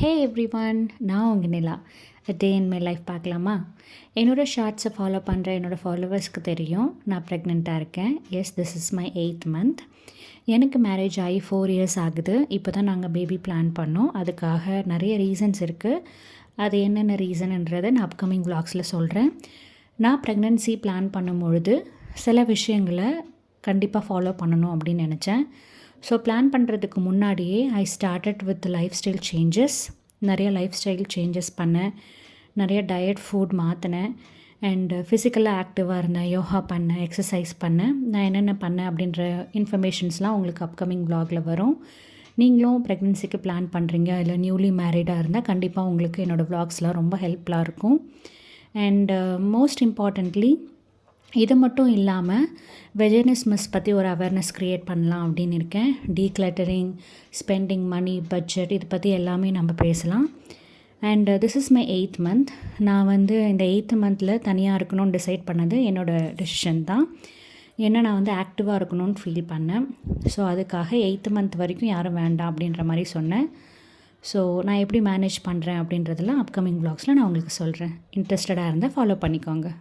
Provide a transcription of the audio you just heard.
ஹே everyone, நான் உங்கள் நிலா. டே in my life பார்க்கலாமா? என்னோடய ஷார்ட்ஸை ஃபாலோ பண்ணுற என்னோடய ஃபாலோவர்ஸ்க்கு தெரியும் நான் ப்ரெக்னெண்ட்டாக இருக்கேன். Yes, this is my 8th month. எனக்கு மேரேஜ் ஆகி 4 years ஆகுது. இப்போ தான் நாங்கள் பேபி பிளான் பண்ணோம். அதுக்காக நிறைய ரீசன்ஸ் இருக்குது. அது என்னென்ன ரீசன்ன்றதை நான் அப்கமிங் vlogsல சொல்கிறேன். நான் ப்ரெக்னென்சி பிளான் பண்ணும்பொழுது சில விஷயங்களை கண்டிப்பாக ஃபாலோ பண்ணணும் அப்படின்னு நினச்சேன். ஸோ பிளான் பண்ணுறதுக்கு முன்னாடியே I started with life style changes. நிறைய லைஃப் ஸ்டைல் சேஞ்சஸ் பண்ணேன், நிறைய டயட் ஃபுட் மாற்றினேன், அண்டு ஃபிசிக்கலாக ஆக்டிவாக இருந்தேன், யோகா பண்ணேன், எக்ஸசைஸ் பண்ணேன். நான் என்னென்ன பண்ணேன் அப்படின்ற இன்ஃபர்மேஷன்ஸ்லாம் உங்களுக்கு அப்கமிங் vlogல வரும். நீங்களும் ப்ரெக்னென்சிக்கு பிளான் பண்ணுறீங்க இல்லை நியூலி மேரிடாக இருந்தால் கண்டிப்பாக உங்களுக்கு என்னோடய vlogsலாம் ரொம்ப ஹெல்ப்ஃபுல்லாக இருக்கும். அண்டு மோஸ்ட் இம்பார்ட்டண்ட்லி இது மட்டும் இல்லாமல் வெஜினிஸ்மஸ் பற்றி ஒரு அவேர்னஸ் க்ரியேட் பண்ணலாம் அப்படின்னு இருக்கேன். டீக்ளட்டரிங், ஸ்பெண்டிங் மணி, பட்ஜெட், இது பற்றி எல்லாமே நம்ம பேசலாம். And this is my 8th month. நான் இந்த 8th monthல தனியாக இருக்கணும்னு டிசைட் பண்ணது என்னோடய டெசிஷன் தான். ஏன்னா நான் ஆக்டிவாக இருக்கணும்னு ஃபீல் பண்ணேன். ஸோ அதுக்காக 8th month வரைக்கும் யாரும் வேண்டாம் அப்படின்ற மாதிரி சொன்னேன். ஸோ நான் எப்படி மேனேஜ் பண்ணுறேன் அப்படின்றதெல்லாம் அப்கமிங் vlogsல நான் உங்களுக்கு சொல்கிறேன். இன்ட்ரெஸ்டடாக இருந்தால் ஃபாலோ பண்ணிக்கோங்க.